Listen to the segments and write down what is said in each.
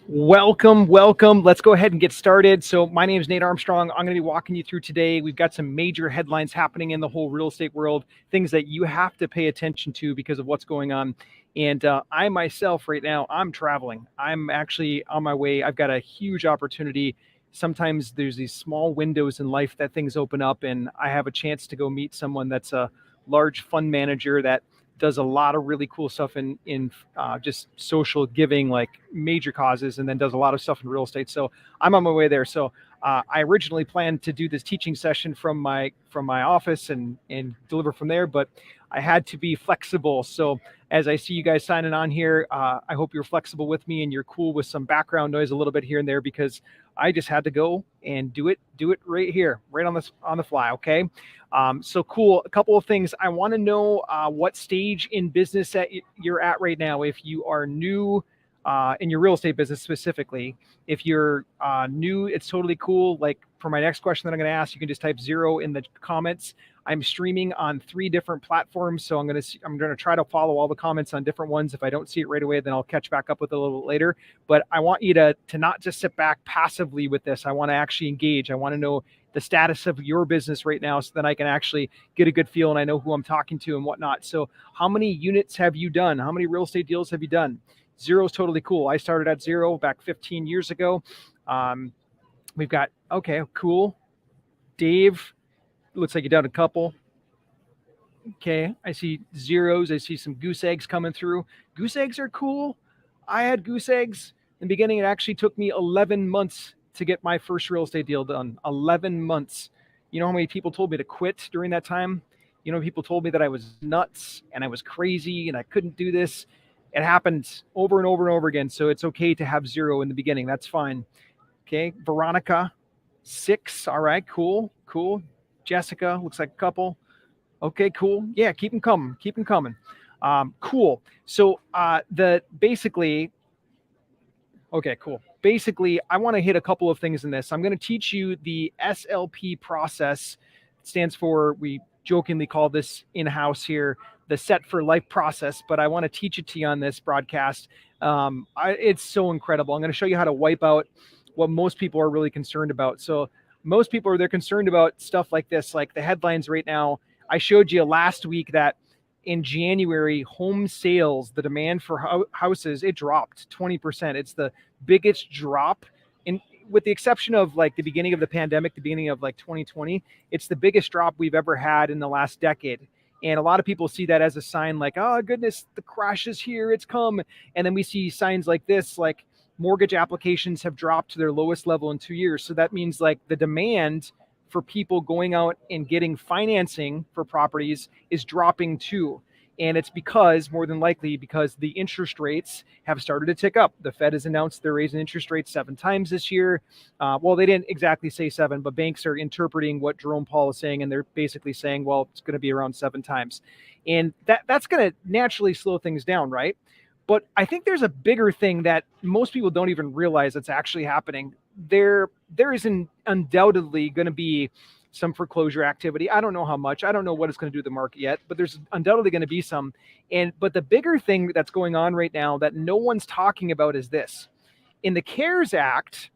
Welcome. Let's go ahead and get started. So my name is Nate Armstrong. I'm going to be walking you through today. We've got some major headlines happening in the whole real estate world, things that you have to pay attention to because of what's going on. And I myself right now, I'm traveling. I'm actually on my way. I've got a huge opportunity. Sometimes there's these small windows in life that things open up, and I have a chance to go meet someone that's a large fund manager that does a lot of really cool stuff in just social giving, like major causes, and then does a lot of stuff in real estate. So I'm on my way there. So I originally planned to do this teaching session from my office and deliver from there, but I had to be flexible. So as I see you guys signing on here, I hope you're flexible with me and you're cool with some background noise a little bit here and there because I just had to go and do it right here, right on the fly. Okay. So cool. A couple of things. I want to know what stage in business that you're at right now. If you are new in your real estate business specifically, if you're new, it's totally cool. Like for my next question that I'm going to ask, you can just type 0 in the comments. I'm streaming on 3 different platforms, so I'm going to try to follow all the comments on different ones. If I don't see it right away, then I'll catch back up with it a little bit later. But I want you to not just sit back passively with this. I want to actually engage. I want to know the status of your business right now so that I can actually get a good feel and I know who I'm talking to and whatnot. So how many units have you done? How many real estate deals have you done? 0 is totally cool. I started at 0 back 15 years ago. We've got, okay, cool. Dave, looks like you done a couple. Okay, I see zeros. I see some goose eggs coming through. Goose eggs are cool. I had goose eggs in the beginning. It actually took me 11 months to get my first real estate deal done. 11 months. You know how many people told me to quit during that time? You know, people told me that I was nuts and I was crazy and I couldn't do this. It happened over and over and over again. So it's okay to have 0 in the beginning. That's fine. Okay, Veronica, 6. All right, cool. Jessica, looks like a couple. Okay, cool. Yeah, keep them coming. Cool. So okay, cool. Basically, I want to hit a couple of things in this. I'm going to teach you the SLP process. It stands for, we jokingly call this in-house here, the set for life process, but I want to teach it to you on this broadcast. It's so incredible. I'm going to show you how to wipe out what most people are really concerned about. So most people they're concerned about stuff like this, like the headlines right now. I showed you last week that in January, home sales, the demand for houses, it dropped 20%. It's the biggest drop with the exception of like the beginning of the pandemic, the beginning of like 2020, it's the biggest drop we've ever had in the last decade. And a lot of people see that as a sign like, oh goodness, the crash is here, it's come. And then we see signs like this, like mortgage applications have dropped to their lowest level in 2 years. So that means like the demand for people going out and getting financing for properties is dropping too. And it's more than likely, because the interest rates have started to tick up. The Fed has announced they're raising interest rates 7 times this year. Well, they didn't exactly say 7, but banks are interpreting what Jerome Powell is saying, and they're basically saying, well, it's going to be around 7 times. And that's going to naturally slow things down, right? But I think there's a bigger thing that most people don't even realize that's actually happening. There is undoubtedly going to be some foreclosure activity. I don't know how much. I don't know what it's going to do to the market yet, but there's undoubtedly going to be some. But the bigger thing that's going on right now that no one's talking about is this. In the CARES Act,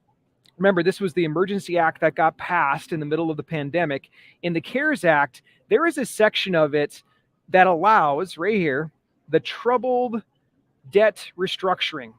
remember, this was the emergency act that got passed in the middle of the pandemic. In the CARES Act, there is a section of it that allows, right here, the troubled debt restructuring.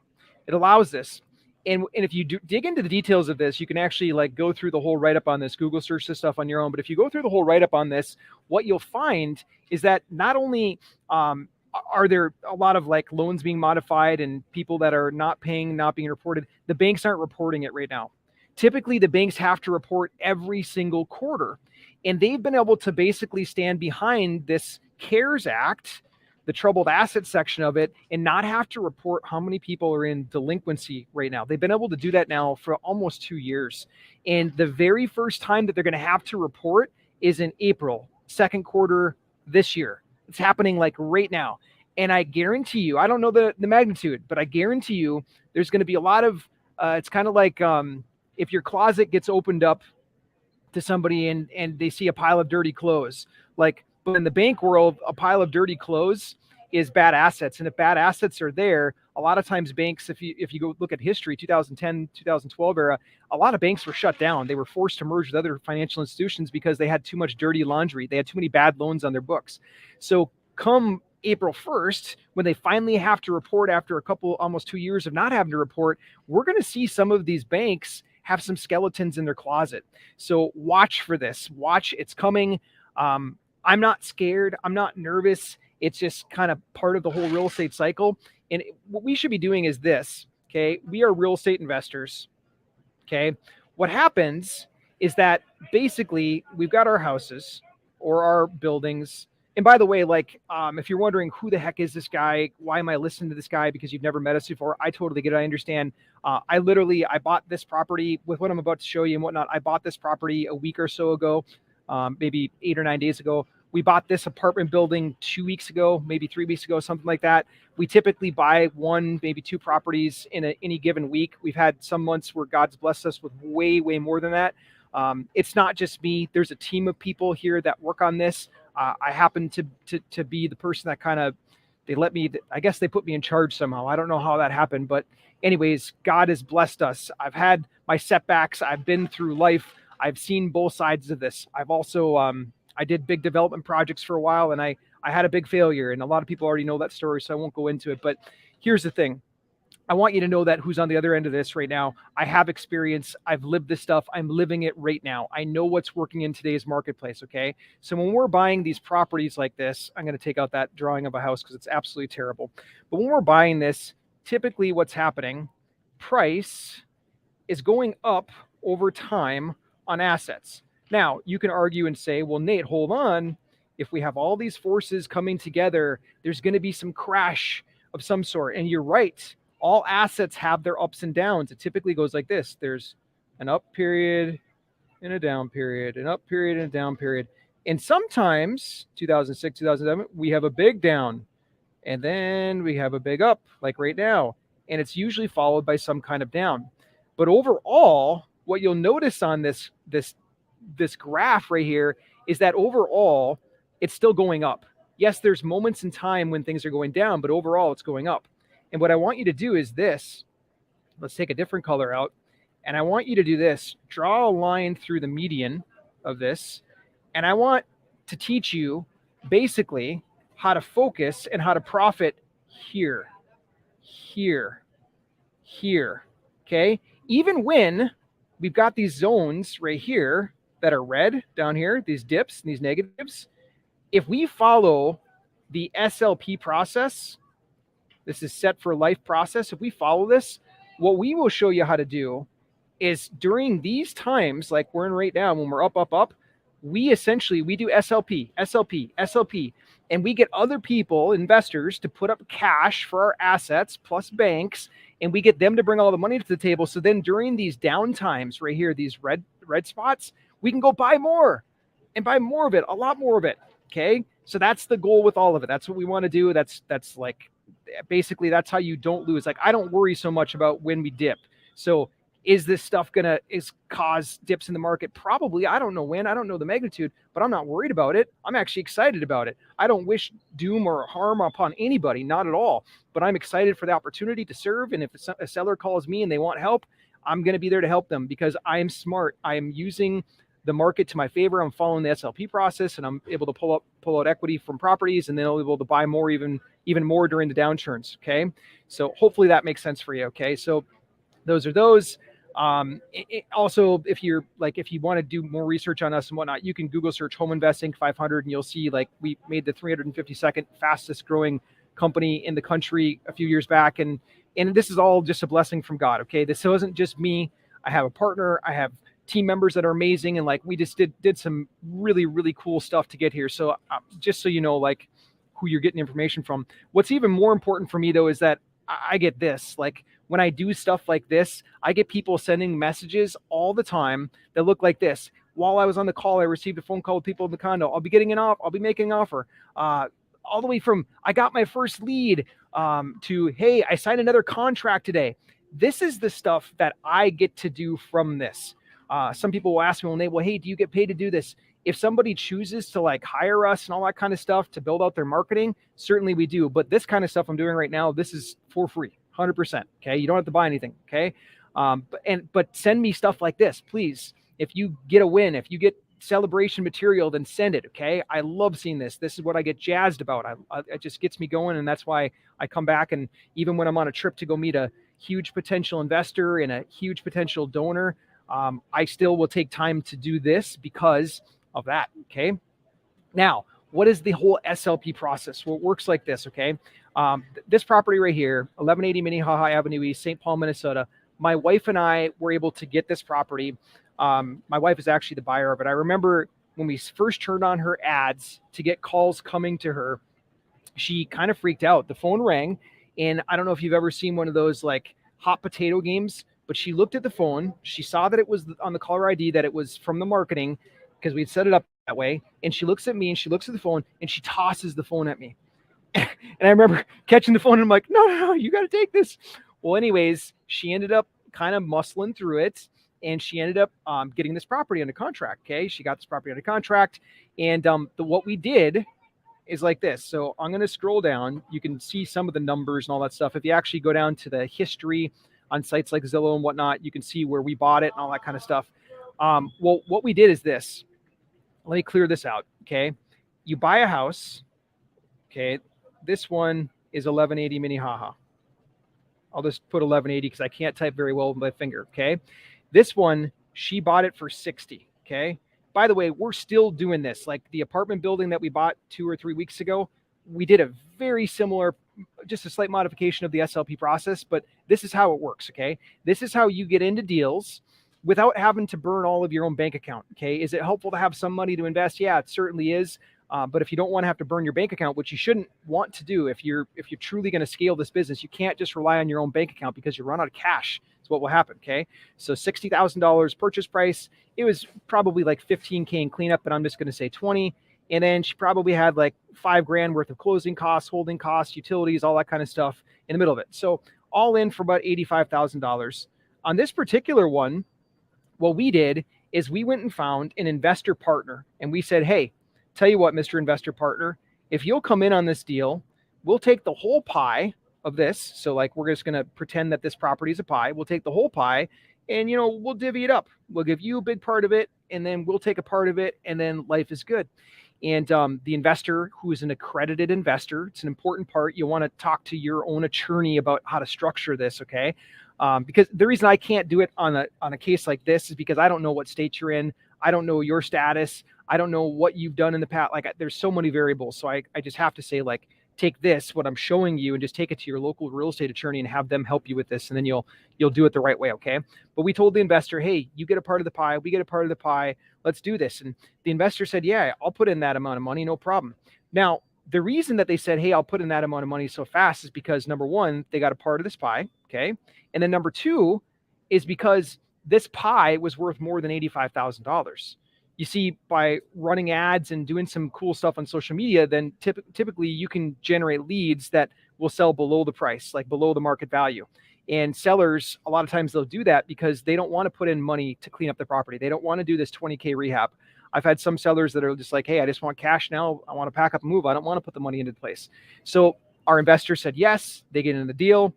It allows this. And if you dig into the details of this, you can actually like go through the whole write-up on this, Google search this stuff on your own. But if you go through the whole write-up on this, what you'll find is that not only are there a lot of like loans being modified and people that are not paying, not being reported, the banks aren't reporting it right now. Typically, the banks have to report every single quarter. And they've been able to basically stand behind this CARES Act, the troubled asset section of it, and not have to report how many people are in delinquency right now. They've been able to do that now for almost 2 years. And the very first time that they're going to have to report is in April, second quarter this year. It's happening like right now. And I guarantee you, I don't know the magnitude, but I guarantee you there's going to be a lot of, it's kind of like if your closet gets opened up to somebody and they see a pile of dirty clothes, like, but in the bank world, a pile of dirty clothes is bad assets. And if bad assets are there, a lot of times banks, if you go look at history, 2010, 2012 era, a lot of banks were shut down. They were forced to merge with other financial institutions because they had too much dirty laundry. They had too many bad loans on their books. So come April 1st, when they finally have to report after a couple, almost 2 years of not having to report, we're going to see some of these banks have some skeletons in their closet. So watch for this. Watch, it's coming. I'm not scared. I'm not nervous. It's just kind of part of the whole real estate cycle. And what we should be doing is this, okay? We are real estate investors, okay? What happens is that basically we've got our houses or our buildings. And by the way, like, if you're wondering who the heck is this guy, why am I listening to this guy because you've never met us before, I totally get it. I understand. I bought this property with what I'm about to show you and whatnot. I bought this property a week or so ago, maybe 8 or 9 days ago. We bought this apartment building 2 weeks ago, maybe 3 weeks ago, something like that. We typically buy 1, maybe 2 properties in any given week. We've had some months where God's blessed us with way, way more than that. It's not just me. There's a team of people here that work on this. I happen to be the person that kind of, I guess they put me in charge somehow. I don't know how that happened, but anyways, God has blessed us. I've had my setbacks. I've been through life. I've seen both sides of this. I've also, I did big development projects for a while, and I had a big failure, and a lot of people already know that story, so I won't go into it. But here's the thing. I want you to know that who's on the other end of this right now. I have experience. I've lived this stuff. I'm living it right now. I know what's working in today's marketplace, okay? So when we're buying these properties like this, I'm going to take out that drawing of a house because it's absolutely terrible. But when we're buying this, typically what's happening, price is going up over time on assets. Now, you can argue and say, well, Nate, hold on. If we have all these forces coming together, there's going to be some crash of some sort. And you're right. All assets have their ups and downs. It typically goes like this. There's an up period and a down period, an up period and a down period. And sometimes, 2006, 2007, we have a big down. And then we have a big up, like right now. And it's usually followed by some kind of down. But overall, what you'll notice on this graph right here is that overall, it's still going up. Yes, there's moments in time when things are going down, but overall, it's going up. And what I want you to do is this. Let's take a different color out. And I want you to do this. Draw a line through the median of this. And I want to teach you basically how to focus and how to profit here, here, here. Okay? Even when we've got these zones right here that are red down here, these dips and these negatives, if we follow the SLP process, this is set for life process. If we follow this, what we will show you how to do is during these times, like we're in right now, when we're up, we do SLP, and we get other people, investors, to put up cash for our assets plus banks, and we get them to bring all the money to the table. So then during these down times right here, these red spots, we can go buy more and buy more of it, a lot more of it. Okay. So that's the goal with all of it. That's what we want to do. That's like, basically that's how you don't lose. Like, I don't worry so much about when we dip. So is this stuff gonna cause dips in the market? Probably. I don't know when, I don't know the magnitude, but I'm not worried about it. I'm actually excited about it. I don't wish doom or harm upon anybody, not at all, but I'm excited for the opportunity to serve. And if a seller calls me and they want help, I'm going to be there to help them because I am smart. I am using the market to my favor. I'm following the SLP process, and I'm able to pull out equity from properties, and then I'll be able to buy more, even more during the downturns. Okay. So hopefully that makes sense for you. Okay. So those are those. Also, if you want to do more research on us and whatnot, you can Google search Home Invest Inc. 500, and you'll see like we made the 352nd fastest growing company in the country a few years back. And this is all just a blessing from God. Okay. This wasn't just me. I have a partner. I have team members that are amazing. And like, we just did some really, really cool stuff to get here. So just so you know, like who you're getting information from. What's even more important for me though, is that I get this, like when I do stuff like this, I get people sending messages all the time that look like this. While I was on the call, I received a phone call with people in the condo. I'll be making an offer. All the way from, I got my first lead, to, hey, I signed another contract today. This is the stuff that I get to do from this. Some people will ask me, well, hey, do you get paid to do this? If somebody chooses to like hire us and all that kind of stuff to build out their marketing, certainly we do. But this kind of stuff I'm doing right now, this is for free, 100%. Okay. You don't have to buy anything. Okay. But send me stuff like this, please. If you get a win, if you get celebration material, then send it. Okay. I love seeing this. This is what I get jazzed about. It just gets me going. And that's why I come back. And even when I'm on a trip to go meet a huge potential investor and a huge potential donor, I still will take time to do this because of that. Okay. Now, what is the whole SLP process? Well, it works like this. Okay. This property right here, 1180 Minnehaha Avenue East, St. Paul, Minnesota. My wife and I were able to get this property. My wife is actually the buyer of it. I remember when we first turned on her ads to get calls coming to her, she kind of freaked out. The phone rang, and I don't know if you've ever seen one of those like hot potato games, but she looked at the phone. She saw that it was on the caller ID, that it was from the marketing because we'd set it up that way. And she looks at me and she looks at the phone and she tosses the phone at me. And I remember catching the phone and I'm like, no, you got to take this. Well, anyways, she ended up kind of muscling through it, and she ended up getting this property under contract. Okay. She got this property under contract. And what we did is like this. So I'm going to scroll down. You can see some of the numbers and all that stuff. If you actually go down to the history on sites like Zillow and whatnot, you can see where we bought it and all that kind of stuff. Well, what we did is this. Let me clear this out. Okay. You buy a house. Okay. This one is 1180 Minnehaha. I'll just put 1180 because I can't type very well with my finger. Okay. This one, she bought it for 60. Okay. By the way, we're still doing this. Like the apartment building that we bought 2 or 3 weeks ago, we did a very similar, just a slight modification of the SLP process, but this is how it works. Okay. This is how you get into deals without having to burn all of your own bank account. Okay. Is it helpful to have some money to invest? Yeah, it certainly is. But if you don't want to have to burn your bank account, which you shouldn't want to do, if you're truly going to scale this business, you can't just rely on your own bank account because you run out of cash. It's what will happen. Okay. So $60,000 purchase price. It was probably like 15K in cleanup, but I'm just going to say 20. And then she probably had like $5,000 worth of closing costs, holding costs, utilities, all that kind of stuff in the middle of it. So all in for about $85,000. On this particular one, what we did is we went and found an investor partner, and we said, hey, tell you what, Mr. Investor Partner, if you'll come in on this deal, we'll take the whole pie of this. So like, we're just going to pretend that this property is a pie. We'll take the whole pie and, we'll divvy it up. We'll give you a big part of it, and then we'll take a part of it, and then life is good. And the investor, who is an accredited investor, it's an important part. You want to talk to your own attorney about how to structure this. Okay. Because the reason I can't do it on a case like this is because I don't know what state you're in. I don't know your status. I don't know what you've done in the past. Like, there's so many variables. So I just have to say, like, take this, what I'm showing you, and just take it to your local real estate attorney and have them help you with this. And then you'll do it the right way. Okay. But we told the investor, hey, you get a part of the pie. We get a part of the pie. Let's do this. And the investor said, yeah, I'll put in that amount of money. No problem. Now, the reason that they said, hey, I'll put in that amount of money so fast is because, number one, they got a part of this pie. Okay. And then number two is because this pie was worth more than $85,000. You see, by running ads and doing some cool stuff on social media, then typically you can generate leads that will sell below the price, like below the market value. And sellers, a lot of times they'll do that because they don't want to put in money to clean up the property. They don't want to do this 20K rehab. I've had some sellers that are just like, hey, I just want cash now. I want to pack up and move. I don't want to put the money into place. So our investor said yes, they get in the deal.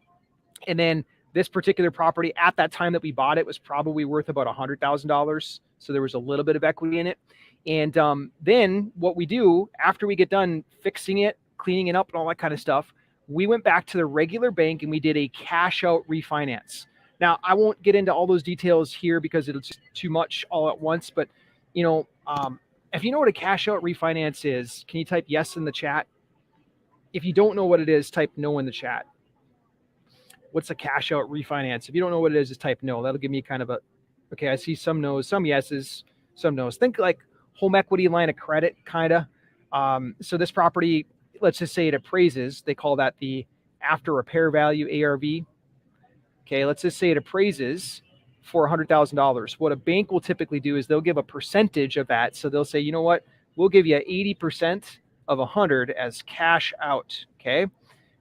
And then this particular property at that time that we bought it was probably worth about $100,000. So there was a little bit of equity in it. And then what we do after we get done fixing it, cleaning it up and all that kind of stuff, we went back to the regular bank and we did a cash out refinance. Now, I won't get into all those details here because it's just too much all at once. But, if you know what a cash out refinance is, can you type yes in the chat? If you don't know what it is, type no in the chat. What's a cash out refinance? If you don't know what it is, just type no. That'll give me kind of okay, I see some no's, some yeses, some no's. Think like home equity line of credit, kind of. So this property, let's just say it appraises. They call that the after repair value, ARV. Okay, let's just say it appraises for $100,000. What a bank will typically do is they'll give a percentage of that. So they'll say, you know what, we'll give you 80% of 100 as cash out. Okay.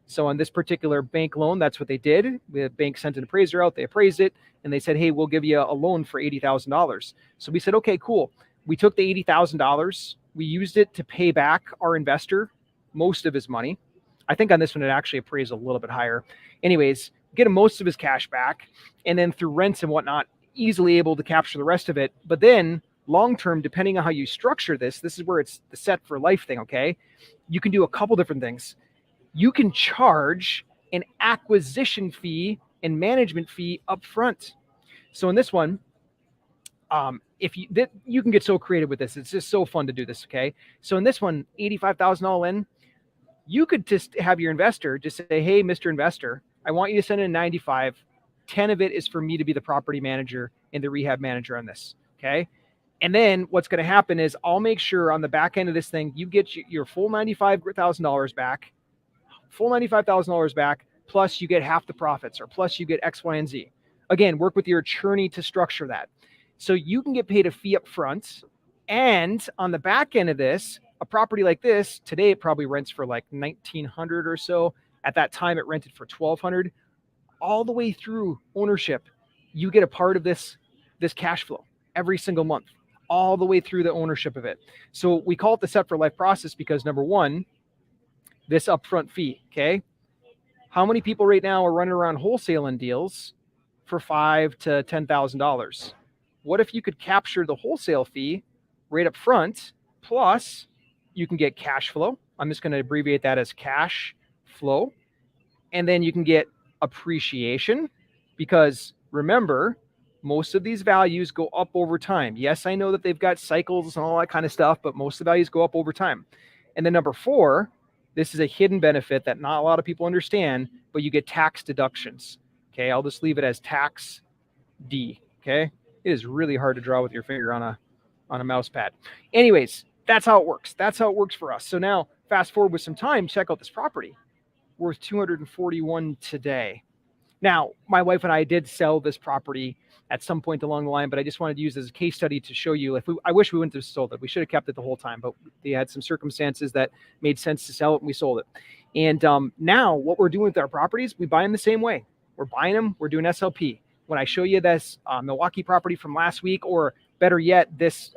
So on this particular bank loan, that's what they did. The bank sent an appraiser out, they appraised it, and they said, hey, we'll give you a loan for $80,000. So we said, okay, cool. We took the $80,000. We used it to pay back our investor most of his money. I think on this one, it actually appraised a little bit higher. Anyways, get him most of his cash back. And then through rents and whatnot, easily able to capture the rest of it. But then long-term, depending on how you structure this is where it's the set for life thing, okay? You can do a couple different things. You can charge an acquisition fee and management fee up front. So in this one, if you can get so creative with this, it's just so fun to do this, okay? So in this one, $85,000 all in, you could just have your investor just say, hey, Mr. Investor, I want you to send in 95. 10 of it is for me to be the property manager and the rehab manager on this, okay? And then what's going to happen is I'll make sure on the back end of this thing, you get your full $95,000 back, full $95,000 back, plus you get half the profits, or plus you get X, Y, and Z. Again, work with your attorney to structure that. So you can get paid a fee up front. And on the back end of this, a property like this, today it probably rents for like $1,900 or so. At that time, it rented for $1,200. All the way through ownership, you get a part of this cash flow every single month, all the way through the ownership of it. So we call it the Set for Life process because, number one, this upfront fee, okay? How many people right now are running around wholesaling deals for $5,000 to $10,000? What if you could capture the wholesale fee right up front, plus you can get cash flow. I'm just going to abbreviate that as cash flow. And then you can get appreciation, because remember, most of these values go up over time. Yes, I know that they've got cycles and all that kind of stuff, but most of the values go up over time. And then number 4, this is a hidden benefit that not a lot of people understand, but you get tax deductions. Okay, I'll just leave it as tax D. Okay, it is really hard to draw with your finger on a mouse pad. Anyways, that's how it works. That's how it works for us. So now fast forward with some time, check out this property. Worth $241 today. Now, my wife and I did sell this property at some point along the line, but I just wanted to use it as a case study to show you. I wish we wouldn't have sold it. We should have kept it the whole time, but they had some circumstances that made sense to sell it, and we sold it. And now what we're doing with our properties, we buy them the same way. We're buying them. We're doing SLP. When I show you this Milwaukee property from last week, or better yet, this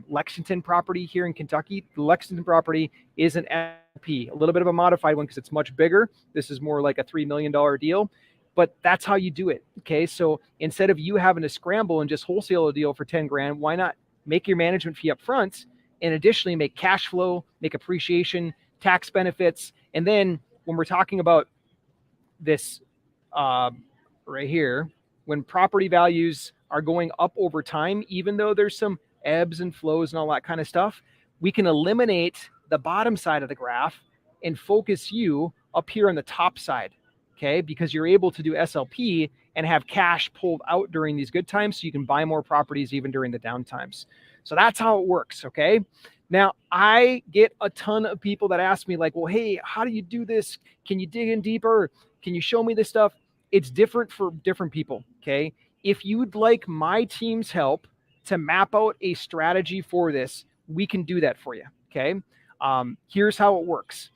Lexington property here in Kentucky, the Lexington property is an SLP, a little bit of a modified one because it's much bigger. This is more like a $3 million deal, but that's how you do it. Okay. So instead of you having to scramble and just wholesale a deal for 10 grand, why not make your management fee up front and additionally make cash flow, make appreciation, tax benefits. And then when we're talking about this right here, when property values are going up over time, even though there's some ebbs and flows and all that kind of stuff, we can eliminate the bottom side of the graph and focus you up here on the top side, okay? Because you're able to do SLP and have cash pulled out during these good times, so you can buy more properties even during the down times. So that's how it works, okay? Now, I get a ton of people that ask me like, well, hey, how do you do this? Can you dig in deeper? Can you show me this stuff? It's different for different people, okay? If you'd like my team's help to map out a strategy for this, we can do that for you, okay? Here's how it works.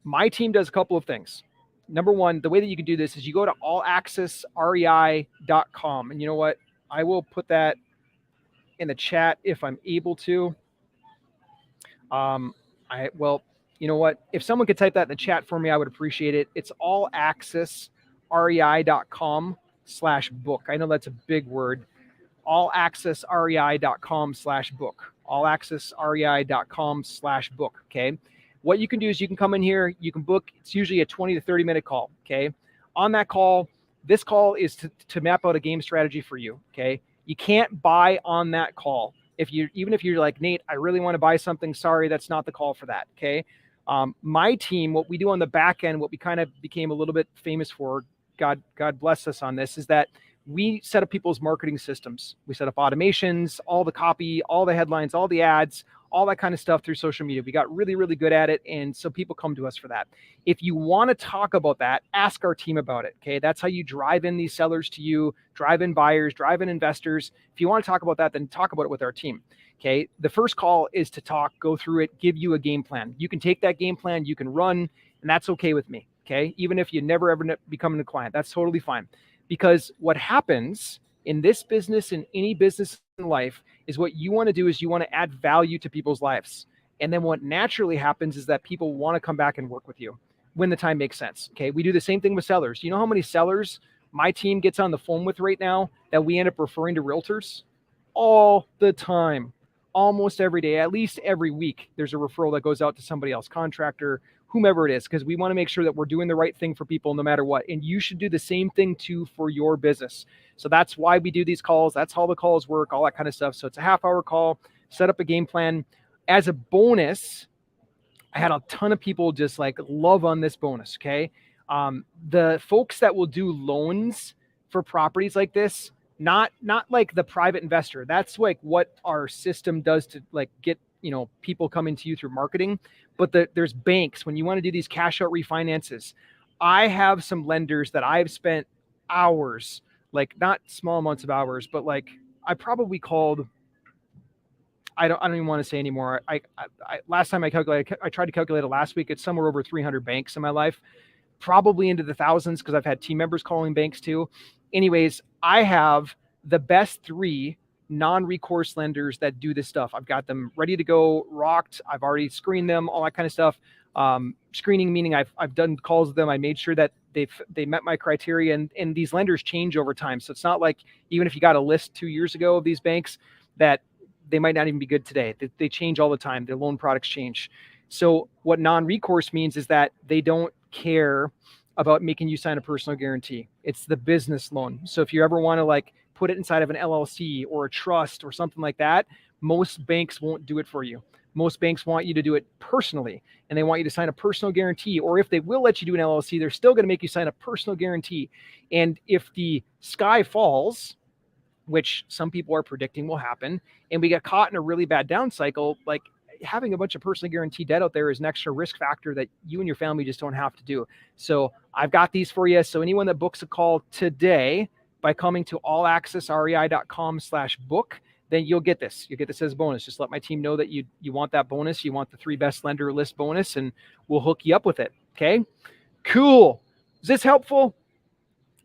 My team does a couple of things. Number one, the way that you can do this is you go to allaccessrei.com. And you know what? I will put that in the chat if I'm able to. Well, you know what? If someone could type that in the chat for me, I would appreciate it. It's allaccessrei.com/book. I know that's a big word. allaccessrei.com/book. allaccessrei.com/book. Okay. What you can do is you can come in here, you can book. It's usually a 20 to 30 minute call. Okay. On that call, this call is to map out a game strategy for you. Okay. You can't buy on that call. Even if you're like, Nate, I really want to buy something. Sorry, that's not the call for that. Okay. My team, what we do on the back end, what we kind of became a little bit famous for, God bless us on this, is that we set up people's marketing systems. We set up automations, all the copy, all the headlines, all the ads, all that kind of stuff through social media. We got really, really good at it. And so people come to us for that. If you want to talk about that, ask our team about it. Okay. That's how you drive in these sellers to you, drive in buyers, drive in investors. If you want to talk about that, then talk about it with our team. Okay. The first call is to talk, go through it, give you a game plan. You can take that game plan, you can run, and that's okay with me. Okay. Even if you never ever become a client, that's totally fine. Because what happens in this business, in any business in in life is what you want to do is you want to add value to people's lives. And then what naturally happens is that people want to come back and work with you when the time makes sense. Okay. We do the same thing with sellers. You know how many sellers my team gets on the phone with right now that we end up referring to realtors? All the time, almost every day, at least every week, there's a referral that goes out to somebody else, contractor, whomever it is, because we want to make sure that we're doing the right thing for people no matter what. And you should do the same thing too for your business. So that's why we do these calls. That's how the calls work, all that kind of stuff. So it's a half-hour call, set up a game plan. As a bonus, I had a ton of people just like love on this bonus. Okay. The folks that will do loans for properties like this, not like the private investor. That's like what our system does to like get, people coming to you through marketing. But there's banks when you want to do these cash out refinances. I have some lenders that I've spent hours, like not small amounts of hours, but like I probably called, I don't even want to say anymore. I last time I calculated, I tried to calculate it last week. It's somewhere over 300 banks in my life, probably into the thousands because I've had team members calling banks too. Anyways, I have the best 3 non-recourse lenders that do this stuff. I've got them ready to go, rocked. I've already screened them, all that kind of stuff. Screening meaning I've done calls with them. I made sure that they met my criteria, and these lenders change over time. So it's not like even if you got a list 2 years ago of these banks that they might not even be good today. They change all the time. Their loan products change. So what non-recourse means is that they don't care about making you sign a personal guarantee. It's the business loan. So if you ever want to like put it inside of an LLC or a trust or something like that, most banks won't do it for you. Most banks want you to do it personally, and they want you to sign a personal guarantee. Or if they will let you do an LLC, they're still going to make you sign a personal guarantee. And if the sky falls, which some people are predicting will happen, and we get caught in a really bad down cycle, like having a bunch of personal guarantee debt out there is an extra risk factor that you and your family just don't have to do. So I've got these for you. So anyone that books a call today by coming to allaccessrei.com/book, then you'll get this. You'll get this as a bonus. Just let my team know that you want that bonus. You want the 3 best lender list bonus, and we'll hook you up with it. Okay, cool. Is this helpful?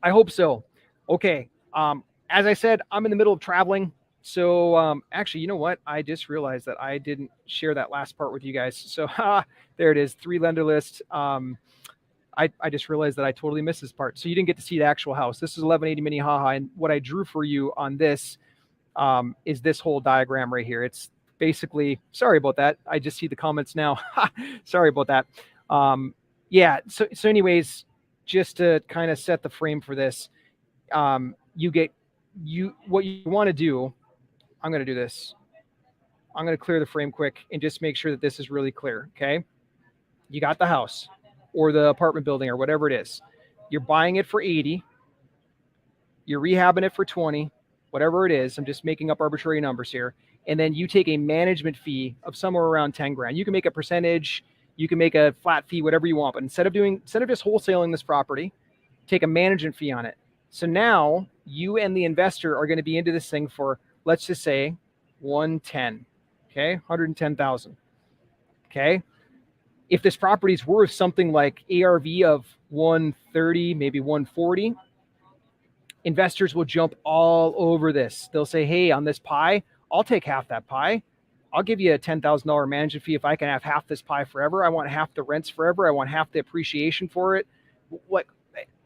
I hope so. Okay. As I said, I'm in the middle of traveling. So actually, you know what? I just realized that I didn't share that last part with you guys. So there it is, 3 lender lists. I just realized that I totally missed this part. So you didn't get to see the actual house. This is 1180 Minnehaha. And what I drew for you on this is this whole diagram right here. It's basically, sorry about that. I just see the comments now. Sorry about that. Yeah. So anyways, just to kind of set the frame for this, what you want to do, I'm going to do this. I'm going to clear the frame quick and just make sure that this is really clear. Okay. You got the house or the apartment building or whatever it is. You're buying it for 80. You're rehabbing it for 20, whatever it is. I'm just making up arbitrary numbers here. And then you take a management fee of somewhere around 10 grand. You can make a percentage, you can make a flat fee, whatever you want. But instead of just wholesaling this property, take a management fee on it. So now you and the investor are going to be into this thing for, let's just say 110, okay, 110,000. Okay. If this property is worth something like ARV of 130, maybe 140, investors will jump all over this. They'll say, hey, on this pie, I'll take half that pie. I'll give you a $10,000 management fee if I can have half this pie forever. I want half the rents forever. I want half the appreciation for it. What?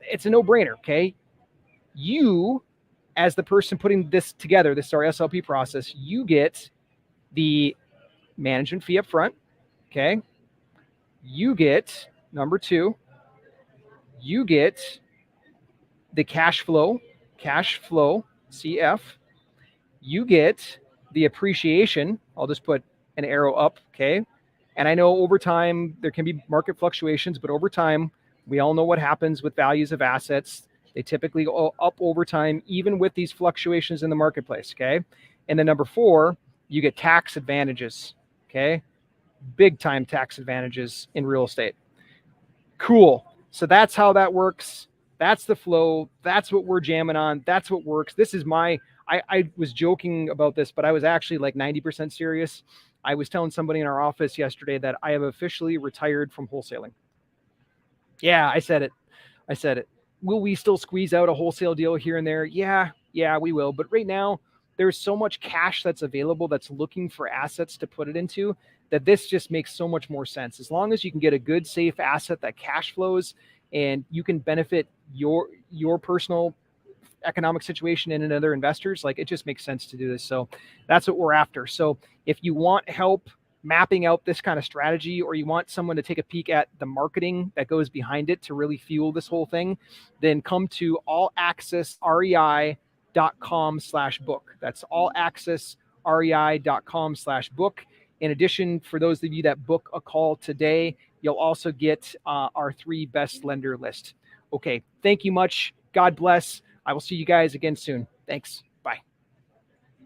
It's a no-brainer, okay? You, as the person putting this together, this is our SLP process, you get the management fee up front, okay? You get, number 2, you get the cash flow, CF. You get the appreciation. I'll just put an arrow up, okay? And I know over time, there can be market fluctuations, but over time, we all know what happens with values of assets. They typically go up over time, even with these fluctuations in the marketplace, okay? And then number 4, you get tax advantages, okay? Big time tax advantages in real estate. Cool. So that's how that works. That's the flow. That's what we're jamming on. That's what works. This is I was joking about this, but I was actually like 90% serious. I was telling somebody in our office yesterday that I have officially retired from wholesaling. Yeah, I said it. Will we still squeeze out a wholesale deal here and there? Yeah, we will. But right now, there's so much cash that's available that's looking for assets to put it into, that this just makes so much more sense. As long as you can get a good, safe asset that cash flows and you can benefit your personal economic situation and other investors, like, it just makes sense to do this. So that's what we're after. So if you want help mapping out this kind of strategy, or you want someone to take a peek at the marketing that goes behind it to really fuel this whole thing, then come to allaccessrei.com/book. That's allaccessrei.com/book. In addition, for those of you that book a call today, you'll also get our 3 best lender list. Okay, thank you much. God bless. I will see you guys again soon. Thanks.